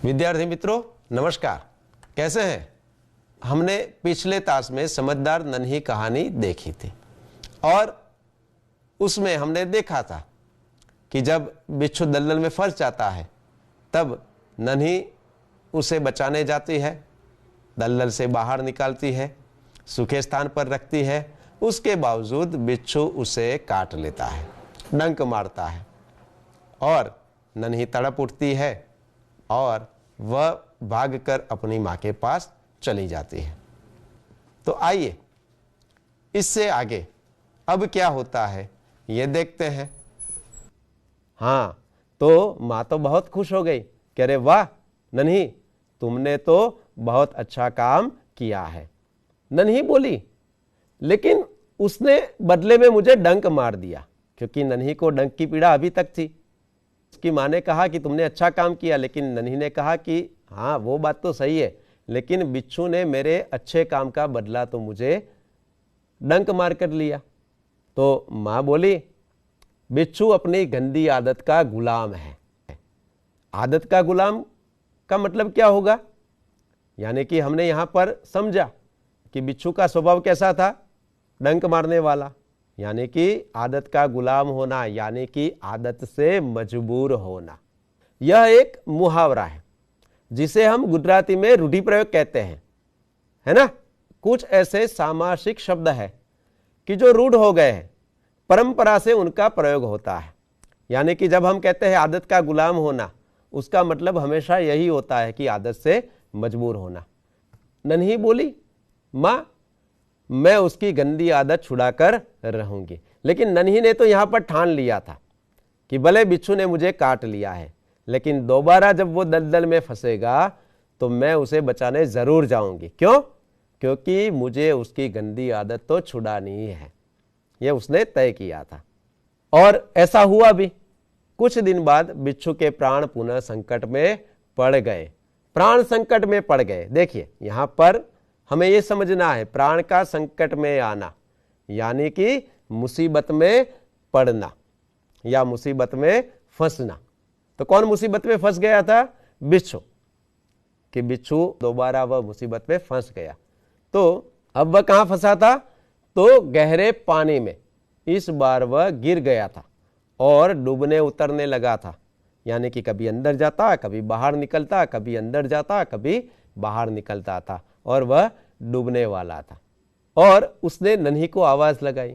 विद्यार्थी मित्रों नमस्कार, कैसे हैं। हमने पिछले तास में समझदार नन्ही कहानी देखी थी और उसमें हमने देखा था कि जब बिच्छू दलदल में फंस जाता है तब नन्ही उसे बचाने जाती है, दलदल से बाहर निकालती है, सूखे स्थान पर रखती है। उसके बावजूद बिच्छू उसे काट लेता है, डंक मारता है और नन्ही तड़प उठती है और वह भागकर अपनी मां के पास चली जाती है। तो आइए इससे आगे अब क्या होता है ये देखते हैं। हाँ, तो मां तो बहुत खुश हो गई कि अरे वाह नन्ही, तुमने तो बहुत अच्छा काम किया है। नन्ही बोली, लेकिन उसने बदले में मुझे डंक मार दिया, क्योंकि नन्ही को डंक की पीड़ा अभी तक थी। उसकी मां ने कहा कि तुमने अच्छा काम किया, लेकिन नन्ही ने कहा कि हाँ वो बात तो सही है, लेकिन बिच्छू ने मेरे अच्छे काम का बदला तो मुझे डंक मार कर लिया। तो मां बोली, बिच्छू अपनी गंदी आदत का गुलाम है। आदत का गुलाम का मतलब क्या होगा? यानी कि हमने यहां पर समझा कि बिच्छू का स्वभाव कैसा था, डंक मारने वाला, यानी कि आदत का गुलाम होना, यानी कि आदत से मजबूर होना। यह एक मुहावरा है जिसे हम गुजराती में रूढ़ि प्रयोग कहते हैं, है ना। कुछ ऐसे सामासिक शब्द है कि जो रूढ़ हो गए हैं, परंपरा से उनका प्रयोग होता है। यानी कि जब हम कहते हैं आदत का गुलाम होना, उसका मतलब हमेशा यही होता है कि आदत से मजबूर होना। नन्ही बोली, मां मैं उसकी गंदी आदत छुड़ाकर रहूंगी। लेकिन नन्ही ने तो यहां पर ठान लिया था कि भले बिच्छू ने मुझे काट लिया है, लेकिन दोबारा जब वो दलदल में फंसेगा तो मैं उसे बचाने जरूर जाऊंगी। क्यों? क्योंकि मुझे उसकी गंदी आदत तो छुड़ानी ही है। यह उसने तय किया था और ऐसा हुआ भी। कुछ दिन बाद बिच्छू के प्राण पुनः संकट में पड़ गए। प्राण संकट में पड़ गए। देखिए यहां पर हमें यह समझना है, प्राण का संकट में आना यानी कि मुसीबत में पड़ना या मुसीबत में फंसना। तो कौन मुसीबत में फंस गया था? बिच्छू। कि बिच्छू दोबारा वह मुसीबत में फंस गया। तो अब वह कहां फंसा था? तो गहरे पानी में। इस बार वह गिर गया था और डूबने उतरने लगा था। यानी कि कभी अंदर जाता, कभी बाहर निकलता, कभी अंदर जाता, कभी बाहर निकलता था और वह डूबने वाला था। और उसने नन्ही को आवाज लगाई,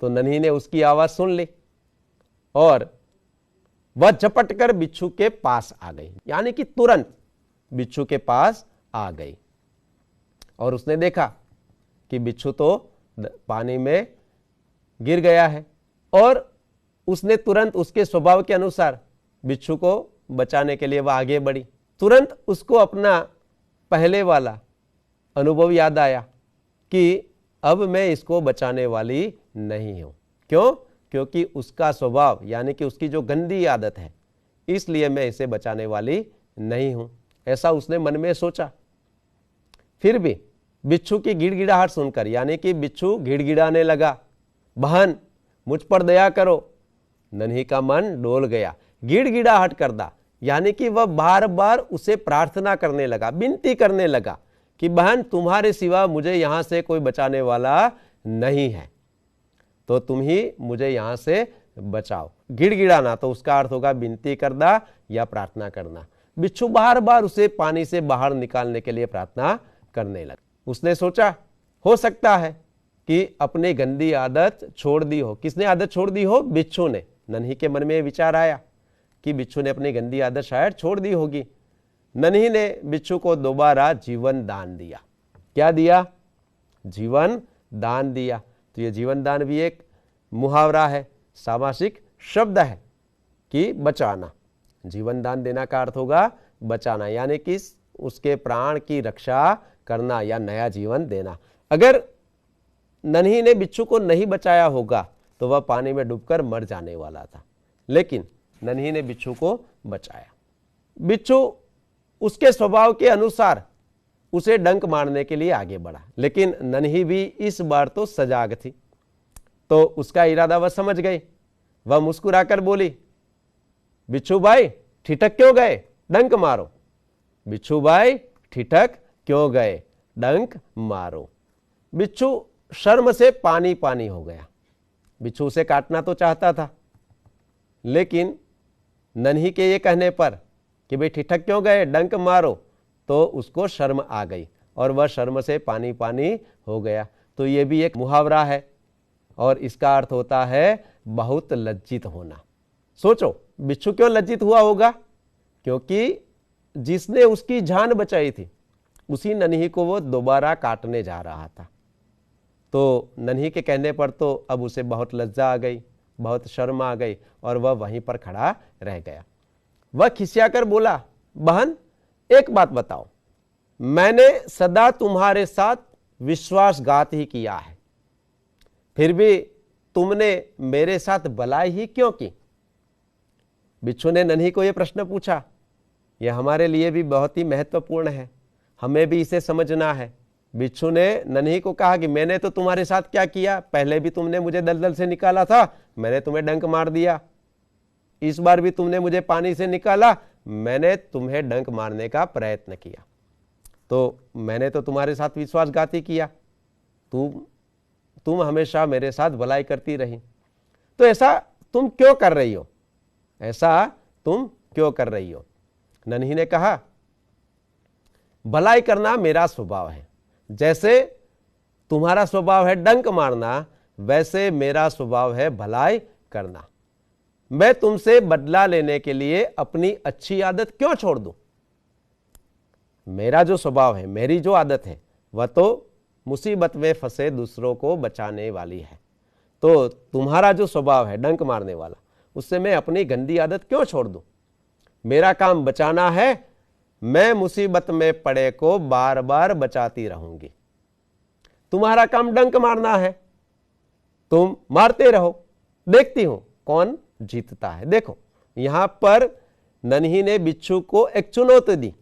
तो नन्ही ने उसकी आवाज सुन ली और वह झपट कर बिच्छू के पास आ गई। यानी कि तुरंत बिच्छू के पास आ गई और उसने देखा कि बिच्छू तो पानी में गिर गया है और उसने तुरंत उसके स्वभाव के अनुसार बिच्छू को बचाने के लिए वह आगे बढ़ी। तुरंत उसको अपना पहले वाला अनुभव याद आया कि अब मैं इसको बचाने वाली नहीं हूं। क्यों? क्योंकि उसका स्वभाव यानी कि उसकी जो गंदी आदत है, इसलिए मैं इसे बचाने वाली नहीं हूं। ऐसा उसने मन में सोचा। फिर भी बिच्छू की गिड़गिड़ाहट सुनकर, यानी कि बिच्छू गिड़गिड़ाने लगा, बहन मुझ पर दया करो। नन्ही का मन डोल गया। गिड़गिड़ाहट करदा यानी कि वह बार बार उसे प्रार्थना करने लगा, विनती करने लगा कि बहन तुम्हारे सिवा मुझे यहां से कोई बचाने वाला नहीं है, तो तुम ही मुझे यहां से बचाओ। गिड़गिड़ाना तो उसका अर्थ होगा विनती करना या प्रार्थना करना। बिच्छू बार बार उसे पानी से बाहर निकालने के लिए प्रार्थना करने लगा। उसने सोचा हो सकता है कि अपनी गंदी आदत छोड़ दी हो। किसने आदत छोड़ दी हो? बिच्छू ने। नन्ही के मन में विचार आया कि बिच्छू ने अपनी गंदी आदत शायद छोड़ दी होगी। नन्ही ने बिच्छू को दोबारा जीवन दान दिया। क्या दिया? जीवन दान दिया। तो ये जीवन दान भी एक मुहावरा है, सामासिक शब्द है कि बचाना। जीवन दान देना का अर्थ होगा बचाना, यानी कि उसके प्राण की रक्षा करना या नया जीवन देना। अगर नन्ही ने बिच्छू को नहीं बचाया होगा तो वह पानी में डूबकर मर जाने वाला था, लेकिन नन्ही ने बिच्छू को बचाया। बिच्छू उसके स्वभाव के अनुसार उसे डंक मारने के लिए आगे बढ़ा, लेकिन नन्ही भी इस बार तो सजाग थी। तो उसका इरादा वह समझ गई। वह मुस्कुराकर बोली, बिच्छू भाई ठिठक क्यों गए? डंक मारो। बिच्छू भाई ठिठक क्यों गए, डंक मारो। बिच्छू शर्म से पानी पानी हो गया। बिच्छू उसे काटना तो चाहता था, लेकिन नन्ही के ये कहने पर कि भाई ठिठक क्यों गए, डंक मारो, तो उसको शर्म आ गई और वह शर्म से पानी पानी हो गया। तो ये भी एक मुहावरा है और इसका अर्थ होता है बहुत लज्जित होना। सोचो बिच्छू क्यों लज्जित हुआ होगा, क्योंकि जिसने उसकी जान बचाई थी उसी नन्ही को वो दोबारा काटने जा रहा था। तो नन्ही के कहने पर तो अब उसे बहुत लज्जा आ गई, बहुत शर्म आ गई और वह वहीं पर खड़ा रह गया। वह खिसियाकर बोला, बहन एक बात बताओ, मैंने सदा तुम्हारे साथ विश्वासघात ही किया है, फिर भी तुमने मेरे साथ भलाई ही क्यों की। बिच्छू ने नन्ही को यह प्रश्न पूछा। यह हमारे लिए भी बहुत ही महत्वपूर्ण है, हमें भी इसे समझना है। बिच्छू ने नन्ही को कहा कि मैंने तो तुम्हारे साथ क्या किया, पहले भी तुमने मुझे दलदल से निकाला था, मैंने तुम्हें डंक मार दिया। इस बार भी तुमने मुझे पानी से निकाला, मैंने तुम्हें डंक मारने का प्रयत्न किया। तो मैंने तो तुम्हारे साथ विश्वासघाती किया, तुम हमेशा मेरे साथ भलाई करती रही, तो ऐसा तुम क्यों कर रही हो, ऐसा तुम क्यों कर रही हो। नन्ही ने कहा, भलाई करना मेरा स्वभाव है, जैसे तुम्हारा स्वभाव है डंक मारना, वैसे मेरा स्वभाव है भलाई करना। मैं तुमसे बदला लेने के लिए अपनी अच्छी आदत क्यों छोड़ दूं। मेरा जो स्वभाव है, मेरी जो आदत है, वह तो मुसीबत में फंसे दूसरों को बचाने वाली है। तो तुम्हारा जो स्वभाव है डंक मारने वाला, उससे मैं अपनी गंदी आदत क्यों छोड़ दूं। मेरा काम बचाना है, मैं मुसीबत में पड़े को बार बार बचाती रहूंगी। तुम्हारा काम डंक मारना है, तुम मारते रहो, देखती हूं कौन जीतता है। देखो यहां पर नन्ही ने बिच्छू को एक चुनौती दी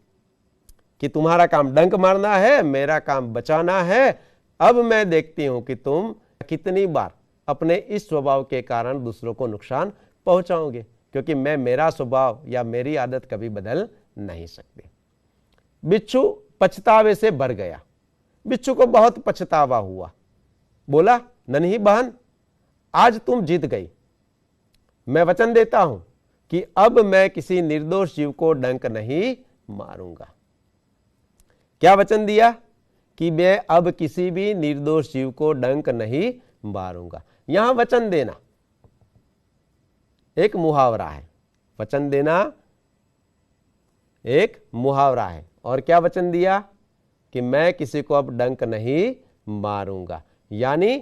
कि तुम्हारा काम डंक मारना है, मेरा काम बचाना है। अब मैं देखती हूं कि तुम कितनी बार अपने इस स्वभाव के कारण दूसरों को नुकसान पहुंचाओगे, क्योंकि मैं मेरा स्वभाव या मेरी आदत कभी बदल नहीं सकती। बिच्छू पछतावे से भर गया। बिच्छू को बहुत पछतावा हुआ। बोला, नन्ही बहन आज तुम जीत गई, मैं वचन देता हूं कि अब मैं किसी निर्दोष जीव को डंक नहीं मारूंगा। क्या वचन दिया कि मैं अब किसी भी निर्दोष जीव को डंक नहीं मारूंगा। यहां वचन देना एक मुहावरा है, वचन देना एक मुहावरा है। और क्या वचन दिया कि मैं किसी को अब डंक नहीं मारूंगा, यानी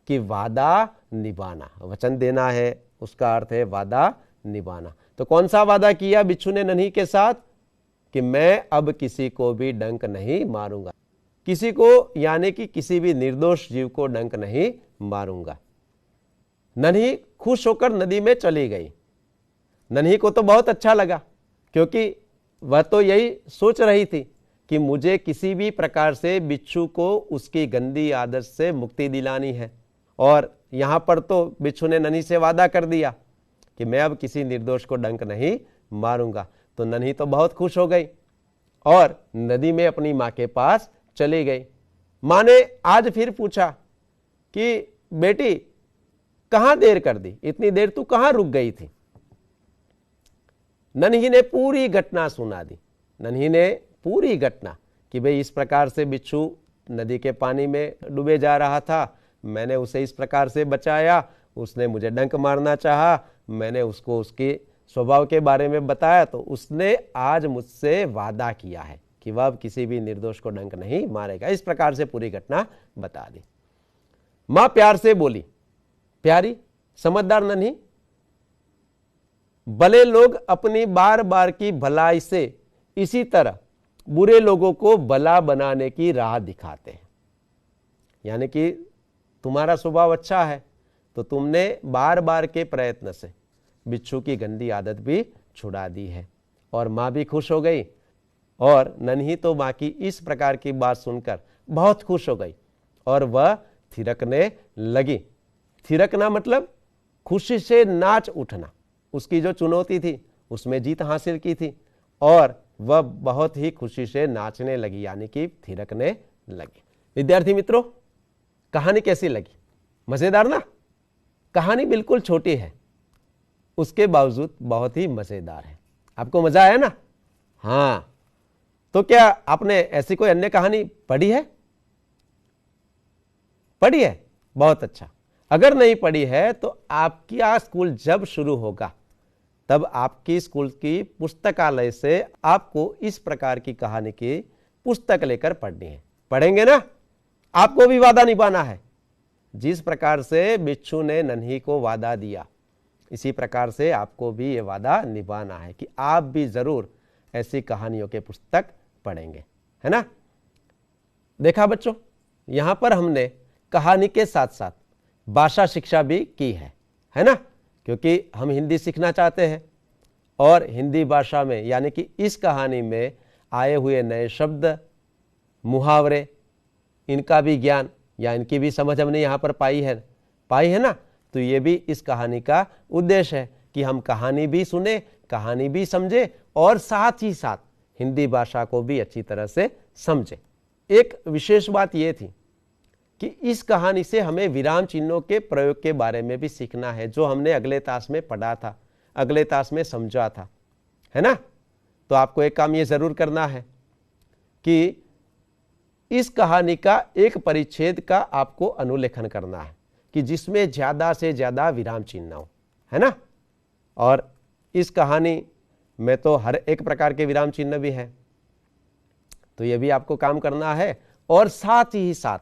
कि वादा निभाना। वचन देना है, उसका अर्थ है वादा निभाना। तो कौन सा वादा किया बिच्छू ने नन्ही के साथ कि मैं अब किसी को भी डंक नहीं मारूंगा, किसी को यानी कि किसी भी निर्दोष जीव को डंक नहीं मारूंगा। नन्ही खुश होकर नदी में चली गई। नन्ही को तो बहुत अच्छा लगा, क्योंकि वह तो यही सोच रही थी कि मुझे किसी भी प्रकार से बिच्छू को उसकी गंदी आदत से मुक्ति दिलानी है। और यहां पर तो बिच्छू ने नन्ही से वादा कर दिया कि मैं अब किसी निर्दोष को डंक नहीं मारूंगा। तो नन्ही तो बहुत खुश हो गई और नदी में अपनी मां के पास चली गई। मां ने आज फिर पूछा कि बेटी कहां देर कर दी, इतनी देर तू कहां रुक गई थी। नन्ही ने पूरी घटना सुना दी। नन्ही ने पूरी घटना कि भाई इस प्रकार से बिच्छू नदी के पानी में डूबे जा रहा था, मैंने उसे इस प्रकार से बचाया, उसने मुझे डंक मारना चाहा, मैंने उसको उसके स्वभाव के बारे में बताया, तो उसने आज मुझसे वादा किया है कि वह अब किसी भी निर्दोष को डंक नहीं मारेगा। इस प्रकार से पूरी घटना बता दी। मां प्यार से बोली, प्यारी समझदार नन्ही, भले लोग अपनी बार बार की भलाई से इसी तरह बुरे लोगों को भला बनाने की राह दिखाते हैं। यानी कि तुम्हारा स्वभाव अच्छा है, तो तुमने बार बार के प्रयत्न से बिच्छू की गंदी आदत भी छुड़ा दी है। और मां भी खुश हो गई और नन्ही तो मां की इस प्रकार की बात सुनकर बहुत खुश हो गई और वह थिरकने लगी। थिरकना मतलब खुशी से नाच उठना। उसकी जो चुनौती थी उसमें जीत हासिल की थी और वह बहुत ही खुशी से नाचने लगी, यानी कि थिरकने लगी। विद्यार्थी मित्रों, कहानी कैसी लगी? मजेदार ना? कहानी बिल्कुल छोटी है, उसके बावजूद बहुत ही मजेदार है। आपको मजा आया ना? हाँ, तो क्या आपने ऐसी कोई अन्य कहानी पढ़ी है? पढ़ी है? बहुत अच्छा। अगर नहीं पढ़ी है तो आपकी स्कूल जब शुरू होगा तब आपकी स्कूल की पुस्तकालय से आपको इस प्रकार की कहानी की पुस्तक लेकर पढ़नी है। पढ़ेंगे ना? आपको भी वादा निभाना है। जिस प्रकार से बिच्छू ने नन्ही को वादा दिया, इसी प्रकार से आपको भी ये वादा निभाना है कि आप भी जरूर ऐसी कहानियों के पुस्तक पढ़ेंगे, है ना? देखा बच्चों, यहां पर हमने कहानी के साथ साथ भाषा शिक्षा भी की है ना? क्योंकि हम हिंदी सीखना चाहते हैं और हिंदी भाषा में, यानी कि इस कहानी में आए हुए नए शब्द, मुहावरे, इनका भी ज्ञान या इनकी भी समझ हमने यहाँ पर पाई है ना? तो ये भी इस कहानी का उद्देश्य है कि हम कहानी भी सुने, कहानी भी समझे और साथ ही साथ हिंदी भाषा को भी अच्छी तरह से समझे। एक विशेष बात यह थी कि इस कहानी से हमें विराम चिन्हों के प्रयोग के बारे में भी सीखना है, जो हमने अगले तास में पढ़ा था, अगले तास में समझा था, है ना? तो आपको एक काम ये जरूर करना है कि इस कहानी का एक परिच्छेद का आपको अनुलेखन करना है कि जिसमें ज्यादा से ज्यादा विराम चिन्ह हो, है ना? और इस कहानी में तो हर एक प्रकार के विराम चिन्ह भी है, तो यह भी आपको काम करना है। और साथ ही साथ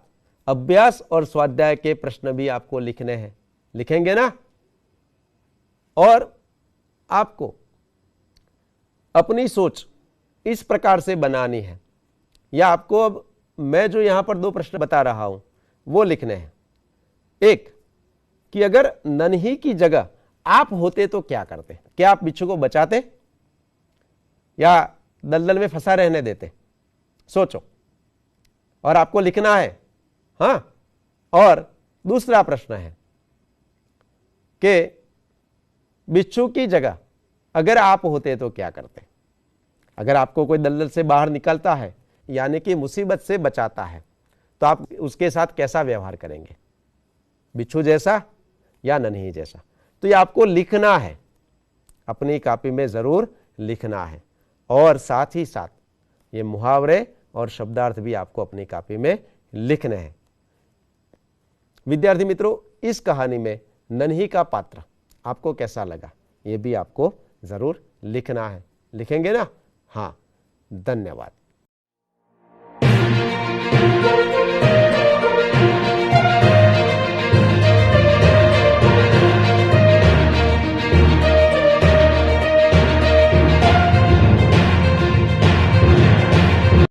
अभ्यास और स्वाध्याय के प्रश्न भी आपको लिखने हैं। लिखेंगे ना? और आपको अपनी सोच इस प्रकार से बनानी है, या आपको अब मैं जो यहां पर 2 प्रश्न बता रहा हूं वो लिखने हैं। एक, कि अगर नन्ही की जगह आप होते तो क्या करते? क्या आप बिच्छू को बचाते या दलदल में फंसा रहने देते? सोचो, और आपको लिखना है। हाँ, और दूसरा प्रश्न है कि बिच्छू की जगह अगर आप होते तो क्या करते? अगर आपको कोई दलदल से बाहर निकलता है, यानी कि मुसीबत से बचाता है, तो आप उसके साथ कैसा व्यवहार करेंगे? बिच्छू जैसा या नन्ही जैसा? तो ये आपको लिखना है, अपनी कॉपी में जरूर लिखना है। और साथ ही साथ ये मुहावरे और शब्दार्थ भी आपको अपनी कॉपी में लिखने हैं। विद्यार्थी मित्रों, इस कहानी में नन्ही का पात्र आपको कैसा लगा, ये भी आपको जरूर लिखना है। लिखेंगे ना? हाँ, धन्यवाद।